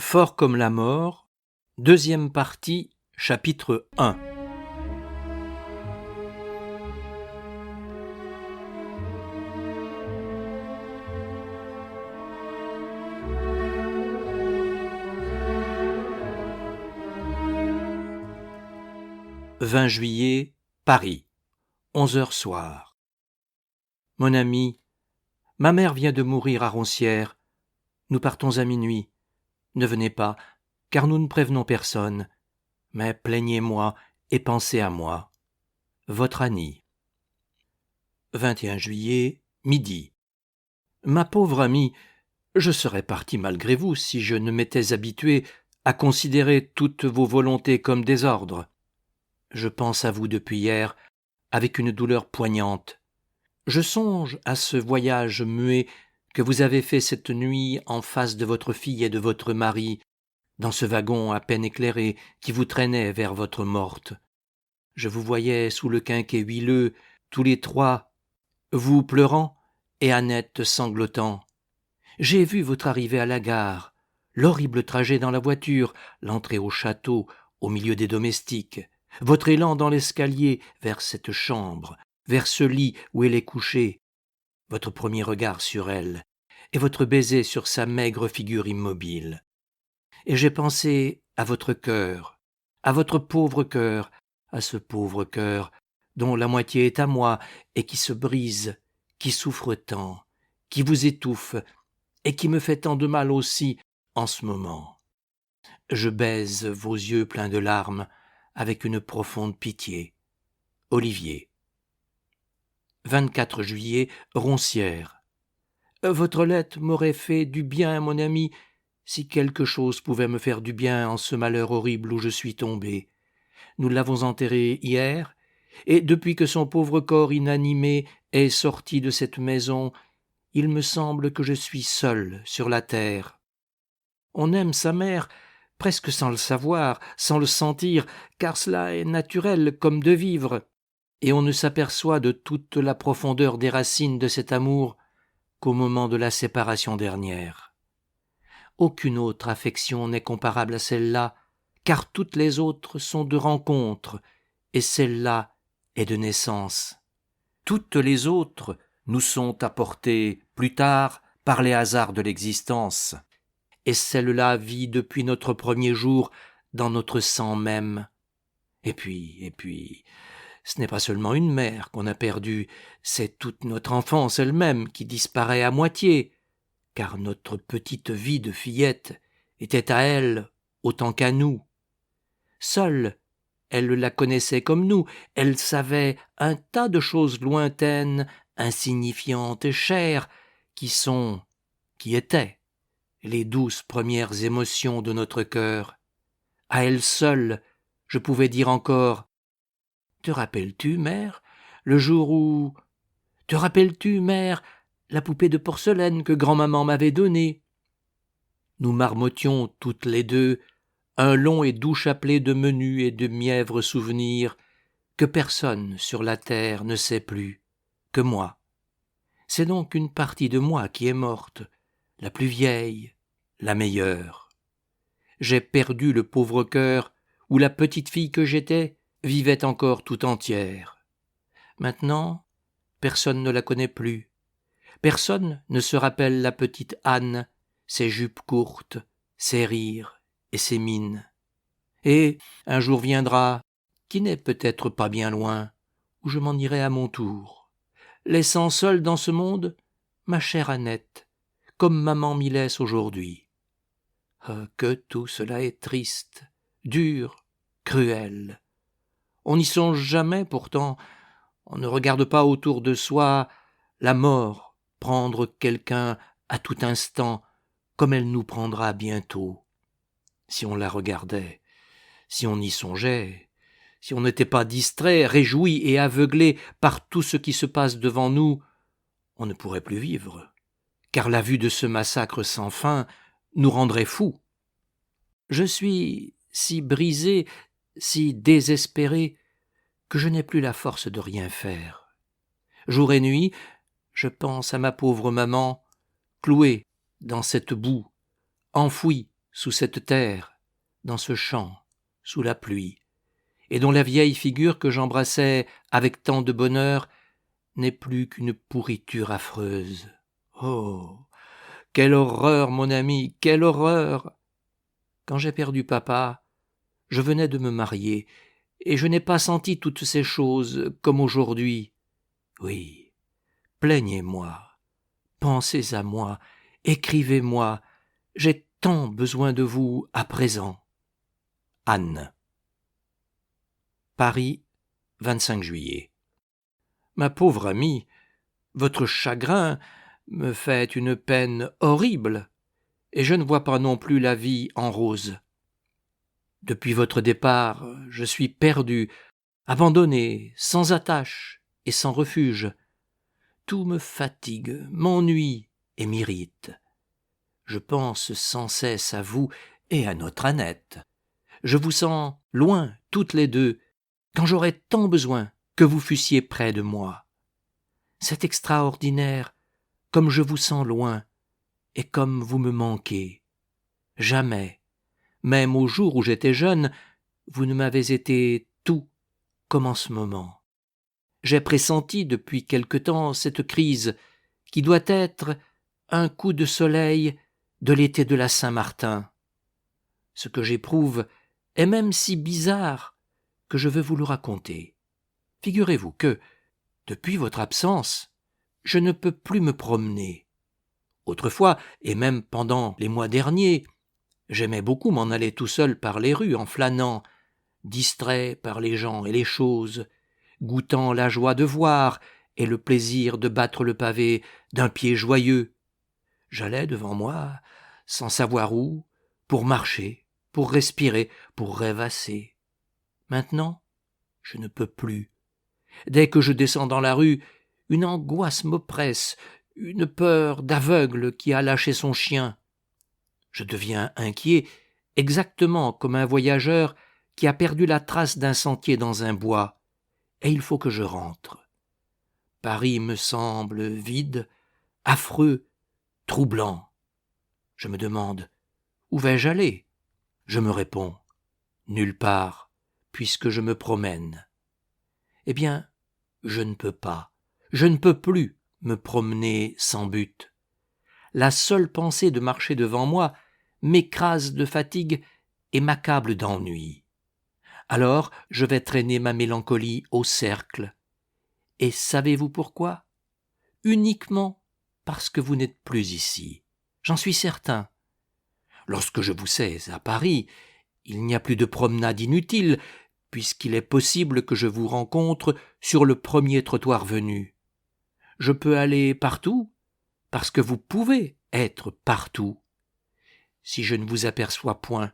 Fort comme la mort, deuxième partie, chapitre 1. « 20 juillet, Paris, 11h soir. Mon ami, ma mère vient de mourir à Roncières. Nous partons à minuit. Ne venez pas, car nous ne prévenons personne. Mais plaignez-moi et pensez à moi. Votre Annie. 21 juillet, midi. Ma pauvre amie, je serais parti malgré vous si je ne m'étais habitué à considérer toutes vos volontés comme des ordres. Je pense à vous depuis hier avec une douleur poignante. Je songe à ce voyage muet que vous avez fait cette nuit en face de votre fille et de votre mari, dans ce wagon à peine éclairé qui vous traînait vers votre morte. Je vous voyais sous le quinquet huileux, tous les trois, vous pleurant et Annette sanglotant. J'ai vu votre arrivée à la gare, l'horrible trajet dans la voiture, l'entrée au château, au milieu des domestiques, votre élan dans l'escalier vers cette chambre, vers ce lit où elle est couchée, votre premier regard sur elle, et votre baiser sur sa maigre figure immobile. Et j'ai pensé à votre cœur, à votre pauvre cœur, à ce pauvre cœur dont la moitié est à moi et qui se brise, qui souffre tant, qui vous étouffe et qui me fait tant de mal aussi en ce moment. Je baise vos yeux pleins de larmes avec une profonde pitié. Olivier. 24 juillet, Roncières. Votre lettre m'aurait fait du bien, mon ami, si quelque chose pouvait me faire du bien en ce malheur horrible où je suis tombé. Nous l'avons enterré hier, et depuis que son pauvre corps inanimé est sorti de cette maison, il me semble que je suis seul sur la terre. On aime sa mère, presque sans le savoir, sans le sentir, car cela est naturel comme de vivre, et on ne s'aperçoit de toute la profondeur des racines de cet amour qu'au moment de la séparation dernière. Aucune autre affection n'est comparable à celle-là, car toutes les autres sont de rencontre, et celle-là est de naissance. Toutes les autres nous sont apportées plus tard par les hasards de l'existence, et celle-là vit depuis notre premier jour dans notre sang même. Et puis, ce n'est pas seulement une mère qu'on a perdue, c'est toute notre enfance elle-même qui disparaît à moitié, car notre petite vie de fillette était à elle autant qu'à nous. Seule, elle la connaissait comme nous, elle savait un tas de choses lointaines, insignifiantes et chères, qui étaient, les douces premières émotions de notre cœur. À elle seule, je pouvais dire encore « Te rappelles-tu, mère, le jour où... Te rappelles-tu, mère, la poupée de porcelaine que grand-maman m'avait donnée ?» Nous marmottions toutes les deux un long et doux chapelet de menus et de mièvres souvenirs que personne sur la terre ne sait plus, que moi. C'est donc une partie de moi qui est morte, la plus vieille, la meilleure. J'ai perdu le pauvre cœur où la petite fille que j'étais vivait encore tout entière. Maintenant, personne ne la connaît plus. Personne ne se rappelle la petite Anne, ses jupes courtes, ses rires et ses mines. Et un jour viendra, qui n'est peut-être pas bien loin, où je m'en irai à mon tour, laissant seule dans ce monde ma chère Annette, comme maman m'y laisse aujourd'hui. Que tout cela est triste, dur, cruel. On n'y songe jamais pourtant, on ne regarde pas autour de soi la mort prendre quelqu'un à tout instant, comme elle nous prendra bientôt. Si on la regardait, si on y songeait, si on n'était pas distrait, réjoui et aveuglé par tout ce qui se passe devant nous, on ne pourrait plus vivre, car la vue de ce massacre sans fin nous rendrait fous. Je suis si brisé, si désespéré, que je n'ai plus la force de rien faire. Jour et nuit, je pense à ma pauvre maman, clouée dans cette boue, enfouie sous cette terre, dans ce champ, sous la pluie, et dont la vieille figure que j'embrassais avec tant de bonheur n'est plus qu'une pourriture affreuse. Oh, quelle horreur, mon ami, quelle horreur! Quand j'ai perdu papa, je venais de me marier, et je n'ai pas senti toutes ces choses comme aujourd'hui. Oui, plaignez-moi, pensez à moi, écrivez-moi, j'ai tant besoin de vous à présent. Anne. Paris, 25 juillet. Ma pauvre amie, votre chagrin me fait une peine horrible, et je ne vois pas non plus la vie en rose. Depuis votre départ, je suis perdu, abandonné, sans attache et sans refuge. Tout me fatigue, m'ennuie et m'irrite. Je pense sans cesse à vous et à notre Annette. Je vous sens loin, toutes les deux, quand j'aurais tant besoin que vous fussiez près de moi. C'est extraordinaire, comme je vous sens loin, et comme vous me manquez. Jamais, même au jour où j'étais jeune, vous ne m'avez été tout comme en ce moment. J'ai pressenti depuis quelque temps cette crise qui doit être un coup de soleil de l'été de la Saint-Martin. Ce que j'éprouve est même si bizarre que je veux vous le raconter. Figurez-vous que, depuis votre absence, je ne peux plus me promener. Autrefois, et même pendant les mois derniers, j'aimais beaucoup m'en aller tout seul par les rues en flânant, distrait par les gens et les choses, goûtant la joie de voir et le plaisir de battre le pavé d'un pied joyeux. J'allais devant moi, sans savoir où, pour marcher, pour respirer, pour rêvasser. Maintenant, je ne peux plus. Dès que je descends dans la rue, une angoisse m'oppresse, une peur d'aveugle qui a lâché son chien. Je deviens inquiet, exactement comme un voyageur qui a perdu la trace d'un sentier dans un bois, et il faut que je rentre. Paris me semble vide, affreux, troublant. Je me demande, où vais-je aller? Je me réponds, nulle part, puisque je me promène. Eh bien, je ne peux pas, je ne peux plus me promener sans but. La seule pensée de marcher devant moi m'écrase de fatigue et m'accable d'ennui. Alors je vais traîner ma mélancolie au cercle. Et savez-vous pourquoi? Uniquement parce que vous n'êtes plus ici. J'en suis certain. Lorsque je vous sais à Paris, il n'y a plus de promenade inutile, puisqu'il est possible que je vous rencontre sur le premier trottoir venu. Je peux aller partout, parce que vous pouvez être partout. Si je ne vous aperçois point,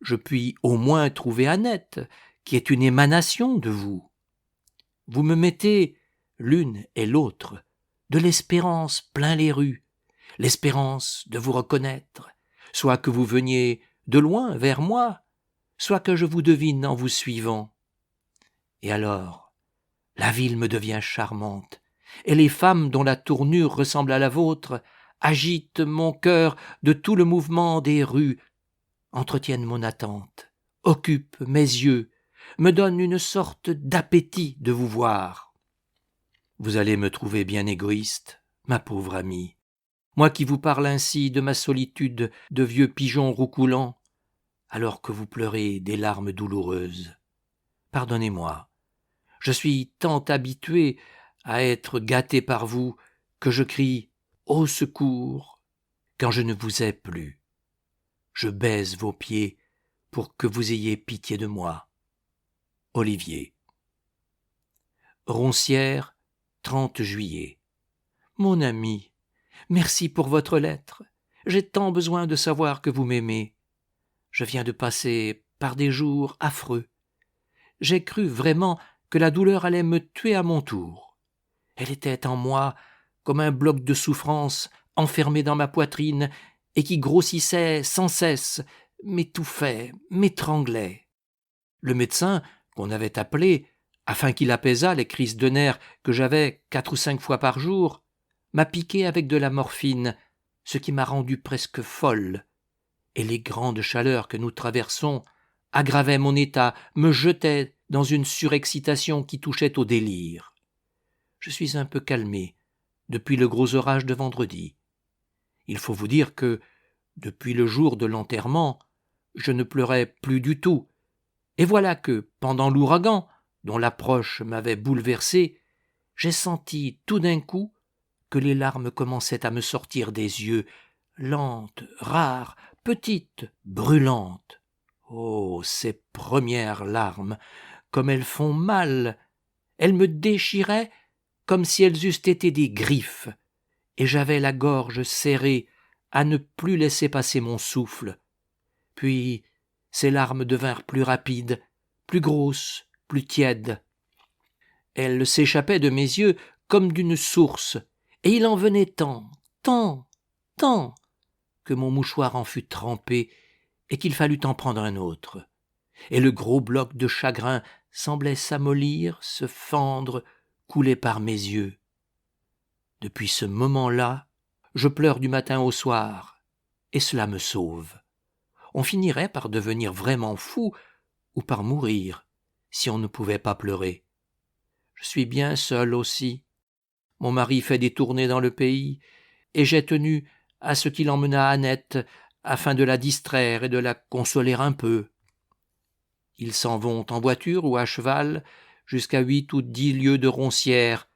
je puis au moins trouver Annette, qui est une émanation de vous. Vous me mettez, l'une et l'autre, de l'espérance plein les rues, l'espérance de vous reconnaître, soit que vous veniez de loin vers moi, soit que je vous devine en vous suivant. Et alors, la ville me devient charmante, et les femmes dont la tournure ressemble à la vôtre agitent mon cœur de tout le mouvement des rues, entretiennent mon attente, occupent mes yeux, me donnent une sorte d'appétit de vous voir. Vous allez me trouver bien égoïste, ma pauvre amie, moi qui vous parle ainsi de ma solitude de vieux pigeon roucoulant, alors que vous pleurez des larmes douloureuses. Pardonnez-moi, je suis tant habitué à être gâté par vous que je crie « Au secours !» quand je ne vous ai plus. Je baise vos pieds pour que vous ayez pitié de moi. Olivier. Roncières, 30 juillet. Mon ami, merci pour votre lettre. J'ai tant besoin de savoir que vous m'aimez. Je viens de passer par des jours affreux. J'ai cru vraiment que la douleur allait me tuer à mon tour. Elle était en moi comme un bloc de souffrance enfermé dans ma poitrine et qui grossissait sans cesse, m'étouffait, m'étranglait. Le médecin, qu'on avait appelé, afin qu'il apaisât les crises de nerfs que j'avais 4 ou 5 fois par jour, m'a piqué avec de la morphine, ce qui m'a rendue presque folle, et les grandes chaleurs que nous traversons aggravaient mon état, me jetaient dans une surexcitation qui touchait au délire. Je suis un peu calmé depuis le gros orage de vendredi. Il faut vous dire que, depuis le jour de l'enterrement, je ne pleurais plus du tout, et voilà que, pendant l'ouragan, dont l'approche m'avait bouleversé, j'ai senti tout d'un coup que les larmes commençaient à me sortir des yeux, lentes, rares, petites, brûlantes. Oh, ces premières larmes, comme elles font mal! Elles me déchiraient comme si elles eussent été des griffes, et j'avais la gorge serrée à ne plus laisser passer mon souffle. Puis ces larmes devinrent plus rapides, plus grosses, plus tièdes. Elles s'échappaient de mes yeux comme d'une source, et il en venait tant, que mon mouchoir en fut trempé et qu'il fallut en prendre un autre. Et le gros bloc de chagrin semblait s'amollir, se fendre, couler par mes yeux. Depuis ce moment-là, je pleure du matin au soir, et cela me sauve. On finirait par devenir vraiment fou ou par mourir si on ne pouvait pas pleurer. Je suis bien seul aussi. Mon mari fait des tournées dans le pays, et j'ai tenu à ce qu'il emmena Annette afin de la distraire et de la consoler un peu. Ils s'en vont en voiture ou à cheval jusqu'à 8 ou 10 lieues de Roncières,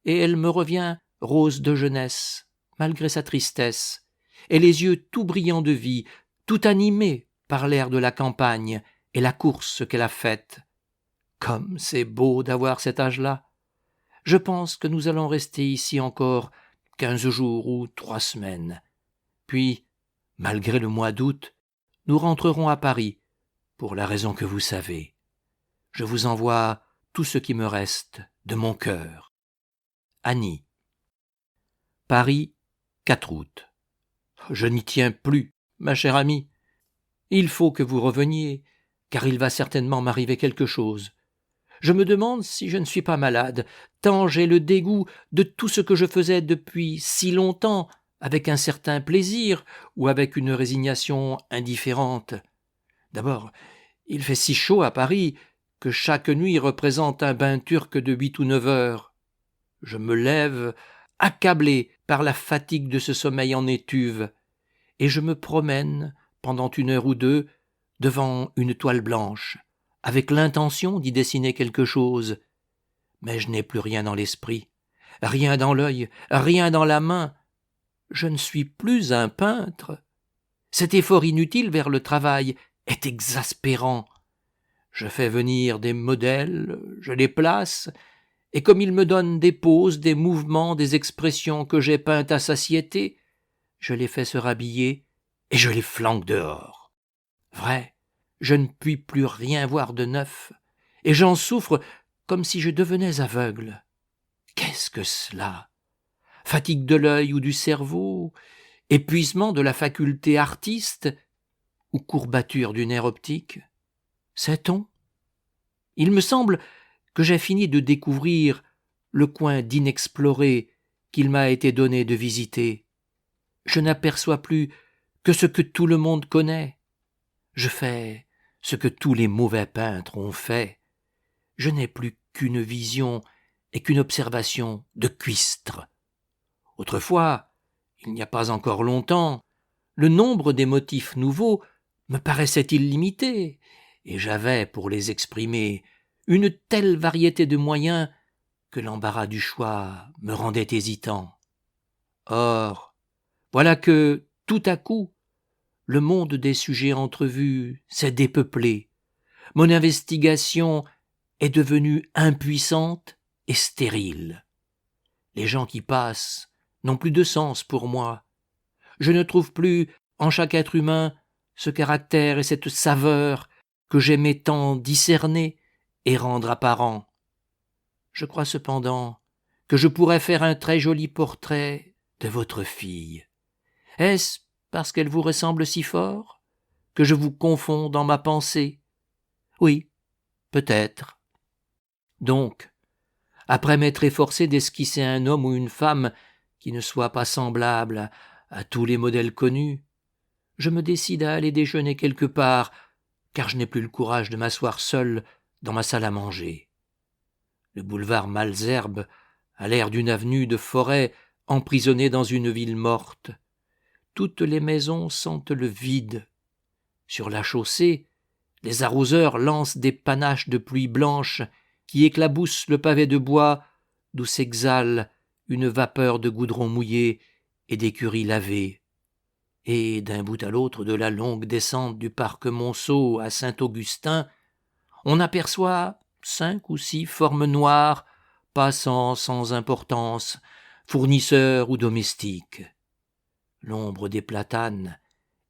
et elle me revient rose de jeunesse, malgré sa tristesse, et les yeux tout brillants de vie, tout animés par l'air de la campagne et la course qu'elle a faite. Comme c'est beau d'avoir cet âge-là. Je pense que nous allons rester ici encore 15 jours ou 3 semaines. Puis, malgré le mois d'août, nous rentrerons à Paris, pour la raison que vous savez. Je vous envoie tout ce qui me reste de mon cœur. Annie. Paris, 4 août. Je n'y tiens plus, ma chère amie. Il faut que vous reveniez, car il va certainement m'arriver quelque chose. Je me demande si je ne suis pas malade, tant j'ai le dégoût de tout ce que je faisais depuis si longtemps, avec un certain plaisir ou avec une résignation indifférente. D'abord, il fait si chaud à Paris que chaque nuit représente un bain turc de 8 ou 9 heures. Je me lève, accablé par la fatigue de ce sommeil en étuve, et je me promène, pendant 1 heure ou 2, devant une toile blanche, avec l'intention d'y dessiner quelque chose. Mais je n'ai plus rien dans l'esprit, rien dans l'œil, rien dans la main. Je ne suis plus un peintre. Cet effort inutile vers le travail est exaspérant. Je fais venir des modèles, je les place, et comme ils me donnent des poses, des mouvements, des expressions que j'ai peintes à satiété, je les fais se rhabiller et je les flanque dehors. Vrai, je ne puis plus rien voir de neuf, et j'en souffre comme si je devenais aveugle. Qu'est-ce que cela? Fatigue de l'œil ou du cerveau, épuisement de la faculté artiste, ou courbature du nerf optique? Sait-on? Il me semble que j'ai fini de découvrir le coin d'inexploré qu'il m'a été donné de visiter. Je n'aperçois plus que ce que tout le monde connaît. Je fais ce que tous les mauvais peintres ont fait. Je n'ai plus qu'une vision et qu'une observation de cuistre. Autrefois, il n'y a pas encore longtemps, le nombre des motifs nouveaux me paraissait illimité, et j'avais, pour les exprimer, une telle variété de moyens que l'embarras du choix me rendait hésitant. Or, voilà que, tout à coup, le monde des sujets entrevus s'est dépeuplé. Mon investigation est devenue impuissante et stérile. Les gens qui passent n'ont plus de sens pour moi. Je ne trouve plus en chaque être humain ce caractère et cette saveur que j'aimais tant discerner et rendre apparents. Je crois cependant que je pourrais faire un très joli portrait de votre fille. Est-ce parce qu'elle vous ressemble si fort que je vous confonds dans ma pensée? Oui, peut-être. Donc, après m'être efforcé d'esquisser un homme ou une femme qui ne soit pas semblable à tous les modèles connus, je me décide à aller déjeuner quelque part, car je n'ai plus le courage de m'asseoir seul dans ma salle à manger. Le boulevard Malesherbes a l'air d'une avenue de forêt emprisonnée dans une ville morte. Toutes les maisons sentent le vide. Sur la chaussée, les arroseurs lancent des panaches de pluie blanche qui éclaboussent le pavé de bois d'où s'exhale une vapeur de goudron mouillé et d'écuries lavées. Et d'un bout à l'autre de la longue descente du parc Monceau à Saint-Augustin, on aperçoit 5 ou 6 formes noires passant sans importance, fournisseurs ou domestiques. L'ombre des platanes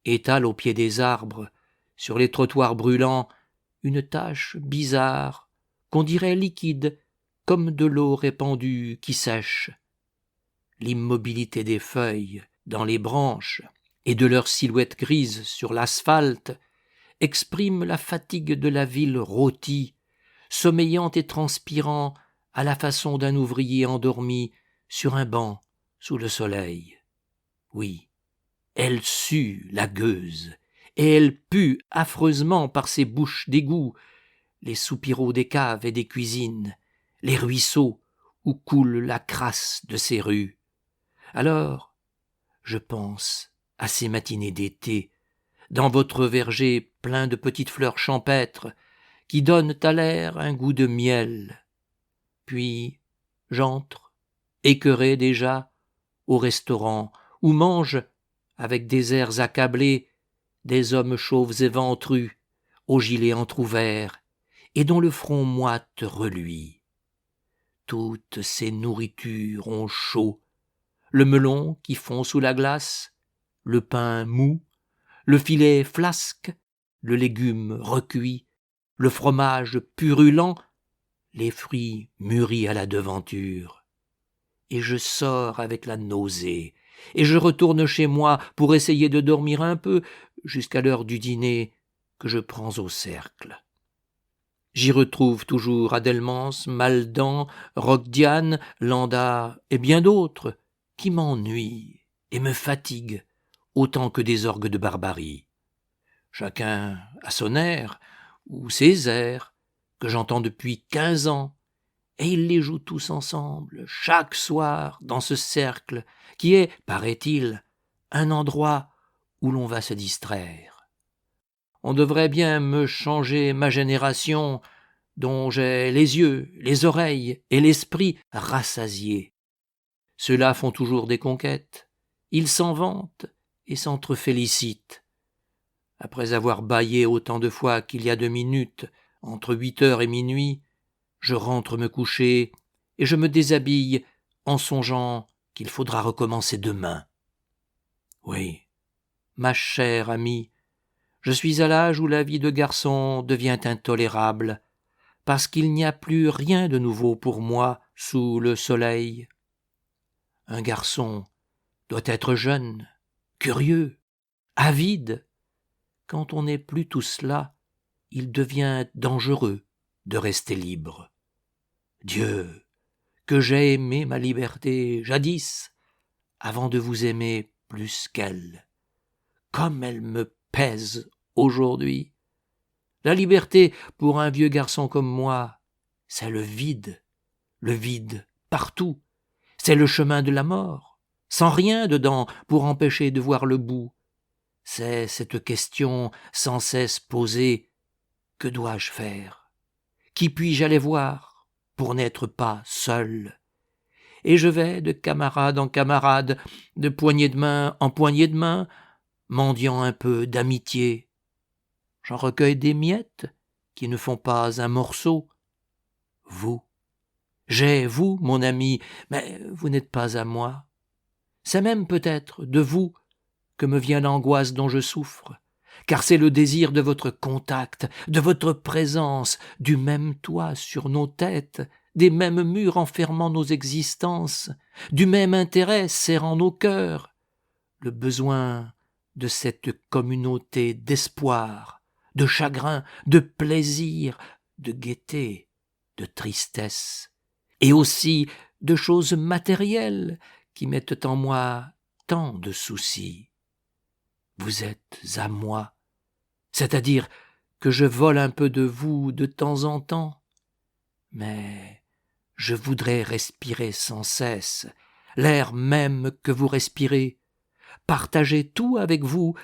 étale au pied des arbres, sur les trottoirs brûlants, une tache bizarre, qu'on dirait liquide, comme de l'eau répandue qui sèche. L'immobilité des feuilles dans les branches et de leurs silhouettes grises sur l'asphalte exprime la fatigue de la ville rôtie, sommeillant et transpirant à la façon d'un ouvrier endormi sur un banc sous le soleil. Oui, elle sue la gueuse, et elle pue affreusement par ses bouches d'égout, les soupiraux des caves et des cuisines, les ruisseaux où coule la crasse de ces rues. Alors, je pense à ces matinées d'été, dans votre verger plein de petites fleurs champêtres, qui donnent à l'air un goût de miel. Puis, j'entre, écœuré déjà, au restaurant, où mangent, avec des airs accablés, des hommes chauves et ventrus, aux gilets entr'ouverts, et dont le front moite reluit. Toutes ces nourritures ont chaud, le melon qui fond sous la glace, le pain mou, le filet flasque, le légume recuit, le fromage purulent, les fruits mûris à la devanture. Et je sors avec la nausée, et je retourne chez moi pour essayer de dormir un peu jusqu'à l'heure du dîner que je prends au cercle. J'y retrouve toujours Adelmans, Maldan, Roquediane, Landa et bien d'autres qui m'ennuient et me fatiguent autant que des orgues de barbarie. Chacun a son air ou ses airs que j'entends depuis 15 ans, et ils les jouent tous ensemble, chaque soir, dans ce cercle, qui est, paraît-il, un endroit où l'on va se distraire. On devrait bien me changer ma génération, dont j'ai les yeux, les oreilles et l'esprit rassasiés. Ceux-là font toujours des conquêtes, ils s'en vantent et s'entrefélicitent. Après avoir bâillé autant de fois qu'il y a 2 minutes, entre 8 heures et minuit, je rentre me coucher et je me déshabille en songeant qu'il faudra recommencer demain. Oui, ma chère amie, je suis à l'âge où la vie de garçon devient intolérable, parce qu'il n'y a plus rien de nouveau pour moi sous le soleil. Un garçon doit être jeune, curieux, avide. Quand on n'est plus tout cela, il devient dangereux de rester libre. Dieu, que j'ai aimé ma liberté jadis, avant de vous aimer plus qu'elle. Comme elle me pèse aujourd'hui. La liberté, pour un vieux garçon comme moi, c'est le vide partout. C'est le chemin de la mort, sans rien dedans pour empêcher de voir le bout. C'est cette question sans cesse posée: que dois-je faire? Qui puis-je aller voir pour n'être pas seul? Et je vais de camarade en camarade, de poignée de main en poignée de main, mendiant un peu d'amitié. J'en recueille des miettes qui ne font pas un morceau. Vous, j'ai vous, mon ami, mais vous n'êtes pas à moi. C'est même peut-être de vous que me vient l'angoisse dont je souffre, car c'est le désir de votre contact, de votre présence, du même toit sur nos têtes, des mêmes murs enfermant nos existences, du même intérêt serrant nos cœurs, le besoin de cette communauté d'espoir, de chagrin, de plaisir, de gaieté, de tristesse, et aussi de choses matérielles qui mettent en moi tant de soucis. vous êtes à moi, c'est-à-dire que je vole un peu de vous de temps en temps, mais je voudrais respirer sans cesse l'air même que vous respirez, partager tout avec vous,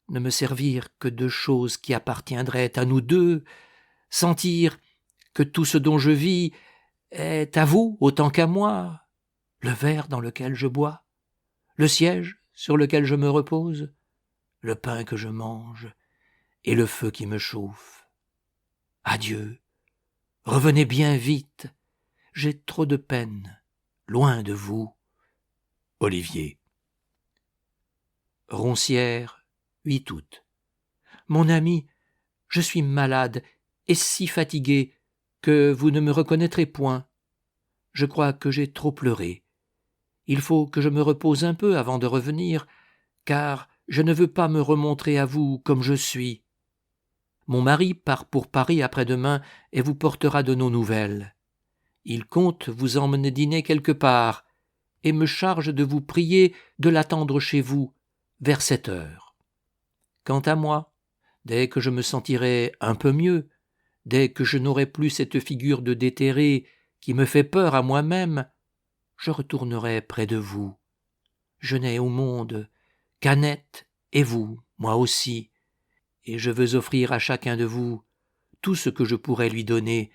ne me servir que de choses qui appartiendraient à nous deux, sentir que tout ce dont je vis est à vous autant qu'à moi, le verre dans lequel je bois, le siège sur lequel je me repose, le pain que je mange et le feu qui me chauffe. Adieu, revenez bien vite, j'ai trop de peine, loin de vous. Olivier. Roncières, 8 août. Mon ami, je suis malade et si fatigué que vous ne me reconnaîtrez point. Je crois que j'ai trop pleuré. Il faut que je me repose un peu avant de revenir, car je ne veux pas me remontrer à vous comme je suis. Mon mari part pour Paris après-demain et vous portera de nos nouvelles. Il compte vous emmener dîner quelque part et me charge de vous prier de l'attendre chez vous vers 7 heures. Quant à moi, dès que je me sentirai un peu mieux, dès que je n'aurai plus cette figure de déterré qui me fait peur à moi-même, je retournerai près de vous. Je n'ai au monde qu'Annette et vous, moi aussi, et je veux offrir à chacun de vous tout ce que je pourrais lui donner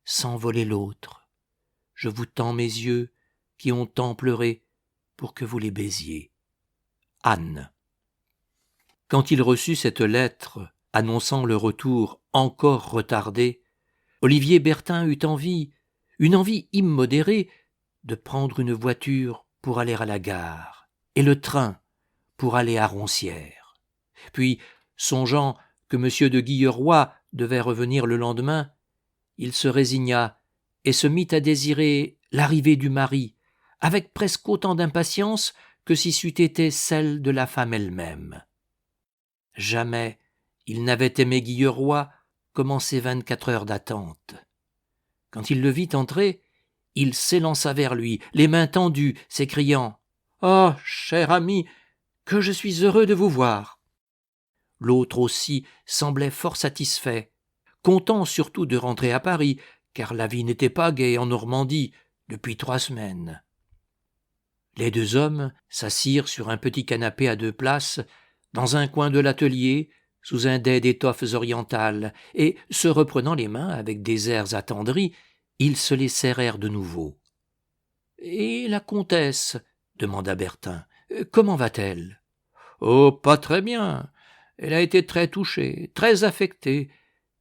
sans voler l'autre. Je vous tends mes yeux qui ont tant pleuré pour que vous les baisiez. Anne. Quand il reçut cette lettre annonçant le retour encore retardé, Olivier Bertin eut une envie immodérée, de prendre une voiture pour aller à la gare et le train pour aller à Roncières. Puis, songeant que M. de Guilleroy devait revenir le lendemain, il se résigna et se mit à désirer l'arrivée du mari, avec presque autant d'impatience que si c'eût été celle de la femme elle-même. Jamais il n'avait aimé Guilleroy comme en ces 24 heures d'attente. Quand il le vit entrer, il s'élança vers lui, les mains tendues, s'écriant « Ah, cher ami, que je suis heureux de vous voir !» L'autre aussi semblait fort satisfait, content surtout de rentrer à Paris, car la vie n'était pas gaie en Normandie depuis 3 semaines. Les 2 hommes s'assirent sur un petit canapé à 2 places, dans un coin de l'atelier, sous un dais d'étoffes orientales, et, se reprenant les mains avec des airs attendris, ils se les serrèrent de nouveau. « Et la comtesse ?» demanda Bertin. « Comment va-t-elle ?»« Oh, pas très bien. Elle a été très touchée, très affectée.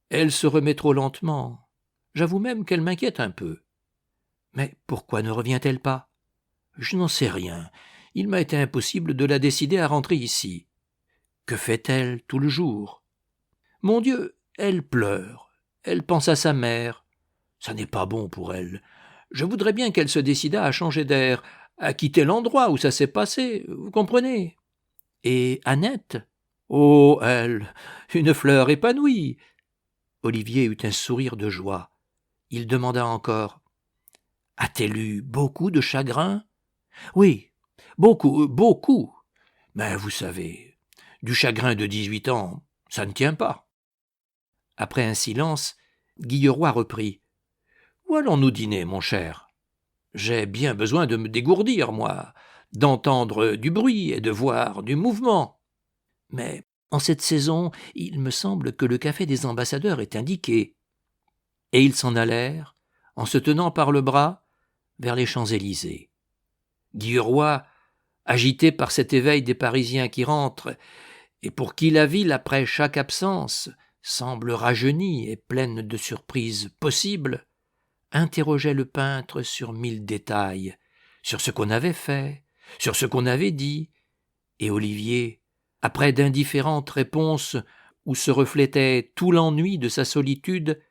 Elle se remet trop lentement. J'avoue même qu'elle m'inquiète un peu. »« Mais pourquoi ne revient-elle pas ?»« Je n'en sais rien. Il m'a été impossible de la décider à rentrer ici. » « Que fait-elle tout le jour ?»« Mon Dieu, elle pleure. Elle pense à sa mère. Ça n'est pas bon pour elle. Je voudrais bien qu'elle se décidât à changer d'air, à quitter l'endroit où ça s'est passé, vous comprenez. Et Annette ? Oh, elle, une fleur épanouie. » Olivier eut un sourire de joie. Il demanda encore. « A-t-elle eu beaucoup de chagrin ?»« Oui, beaucoup, beaucoup. Mais vous savez, du chagrin de 18 ans, ça ne tient pas. » Après un silence, Guilleroy reprit. « Où allons-nous dîner, mon cher ? J'ai bien besoin de me dégourdir, moi, d'entendre du bruit et de voir du mouvement. Mais en cette saison, il me semble que le café des ambassadeurs est indiqué. » Et ils s'en allèrent, en se tenant par le bras, vers les Champs-Élysées. Guilleroy, agité par cet éveil des Parisiens qui rentrent, et pour qui la ville, après chaque absence, semble rajeunie et pleine de surprises possibles, interrogeait le peintre sur 1000 détails, sur ce qu'on avait fait, sur ce qu'on avait dit, et Olivier, après d'indifférentes réponses où se reflétait tout l'ennui de sa solitude,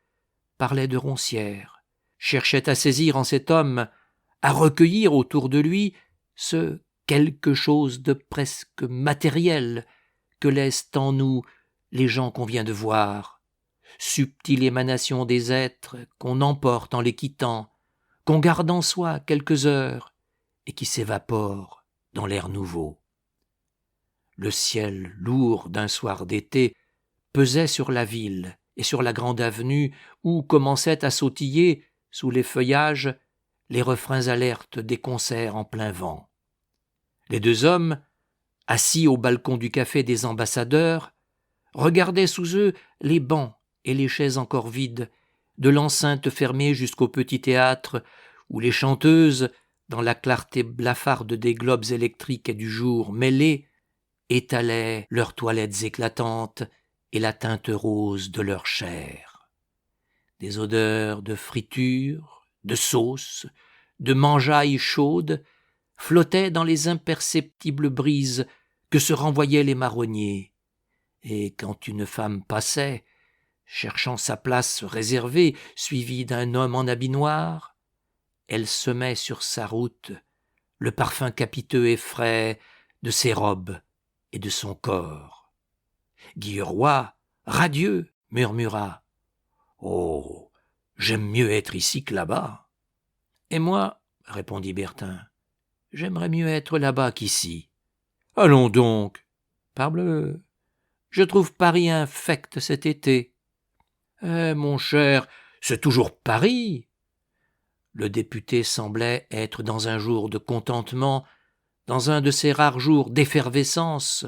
parlait de Roncières, cherchait à saisir en cet homme, à recueillir autour de lui ce quelque chose de presque matériel que laissent en nous les gens qu'on vient de voir, subtile émanation des êtres qu'on emporte en les quittant, qu'on garde en soi quelques heures et qui s'évapore dans l'air nouveau. Le ciel lourd d'un soir d'été pesait sur la ville et sur la grande avenue où commençaient à sautiller, sous les feuillages, les refrains alertes des concerts en plein vent. Les deux hommes, assis au balcon du café des ambassadeurs, regardaient sous eux les bancs et les chaises encore vides, de l'enceinte fermée jusqu'au petit théâtre, où les chanteuses, dans la clarté blafarde des globes électriques et du jour mêlés, étalaient leurs toilettes éclatantes et la teinte rose de leur chair. Des odeurs de friture, de sauce, de mangeaille chaude flottaient dans les imperceptibles brises que se renvoyaient les marronniers, et quand une femme passait, cherchant sa place réservée, suivie d'un homme en habit noir, elle semait sur sa route le parfum capiteux et frais de ses robes et de son corps. Guilleroy, radieux, murmura « Oh, j'aime mieux être ici que là-bas. »« Et moi, répondit Bertin, j'aimerais mieux être là-bas qu'ici. »« Allons donc, parbleu, je trouve Paris infect cet été. »« Eh, mon cher, c'est toujours Paris. » Le député semblait être dans un jour de contentement, dans un de ces rares jours d'effervescence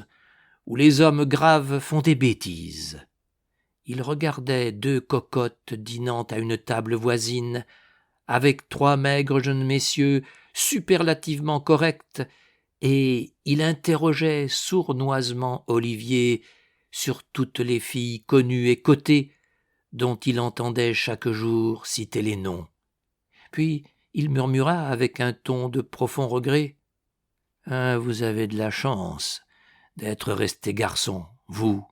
où les hommes graves font des bêtises. Il regardait deux cocottes dînant à une table voisine, avec trois maigres jeunes messieurs superlativement corrects, et il interrogeait sournoisement Olivier sur toutes les filles connues et cotées dont il entendait chaque jour citer les noms. Puis il murmura avec un ton de profond regret « Ah, vous avez de la chance d'être resté garçon, vous.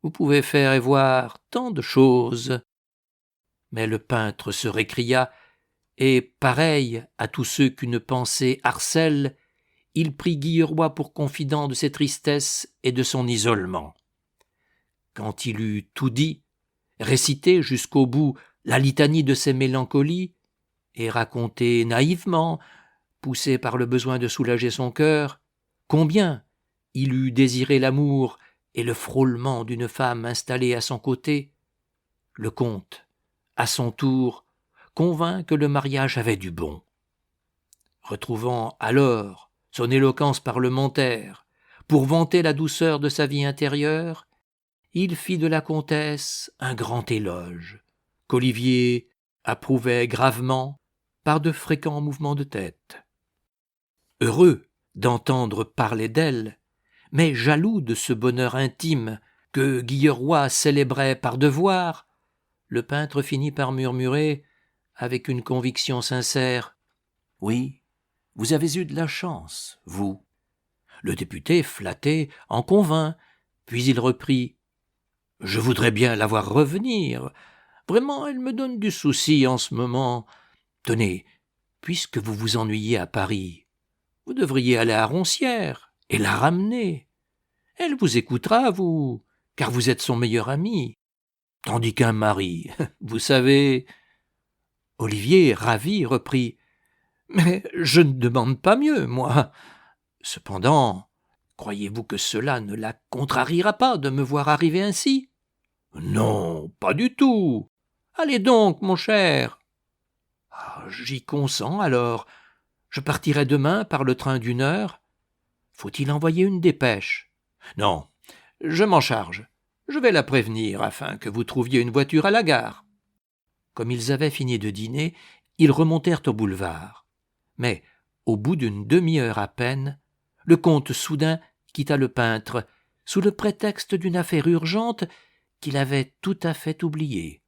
Vous pouvez faire et voir tant de choses. » Mais le peintre se récria, et, pareil à tous ceux qu'une pensée harcèle, il prit Guilleroy pour confident de ses tristesses et de son isolement. Quand il eut tout dit, récité jusqu'au bout la litanie de ses mélancolies, et raconté naïvement, poussé par le besoin de soulager son cœur, combien il eût désiré l'amour et le frôlement d'une femme installée à son côté, le comte, à son tour, convint que le mariage avait du bon. Retrouvant alors son éloquence parlementaire pour vanter la douceur de sa vie intérieure, il fit de la comtesse un grand éloge, qu'Olivier approuvait gravement par de fréquents mouvements de tête. Heureux d'entendre parler d'elle, mais jaloux de ce bonheur intime que Guilleroy célébrait par devoir, le peintre finit par murmurer, avec une conviction sincère, « Oui, vous avez eu de la chance, vous. » Le député, flatté, en convint, puis il reprit, « Je voudrais bien la voir revenir. Vraiment, elle me donne du souci en ce moment. Tenez, puisque vous vous ennuyez à Paris, vous devriez aller à Roncières et la ramener. Elle vous écoutera, vous, car vous êtes son meilleur ami. Tandis qu'un mari, vous savez... » Olivier, ravi, reprit, « Mais je ne demande pas mieux, moi. Cependant, croyez-vous que cela ne la contrariera pas de me voir arriver ainsi ? » ?»« Non, pas du tout. Allez donc, mon cher. »« Ah, j'y consens alors. Je partirai demain par le train d'1 heure. Faut-il envoyer une dépêche ? » ?»« Non, je m'en charge. Je vais la prévenir afin que vous trouviez une voiture à la gare. » Comme ils avaient fini de dîner, ils remontèrent au boulevard. Mais, au bout d'une demi-heure à peine, le comte soudain quitta le peintre, sous le prétexte d'une affaire urgente qu'il avait tout à fait oubliée.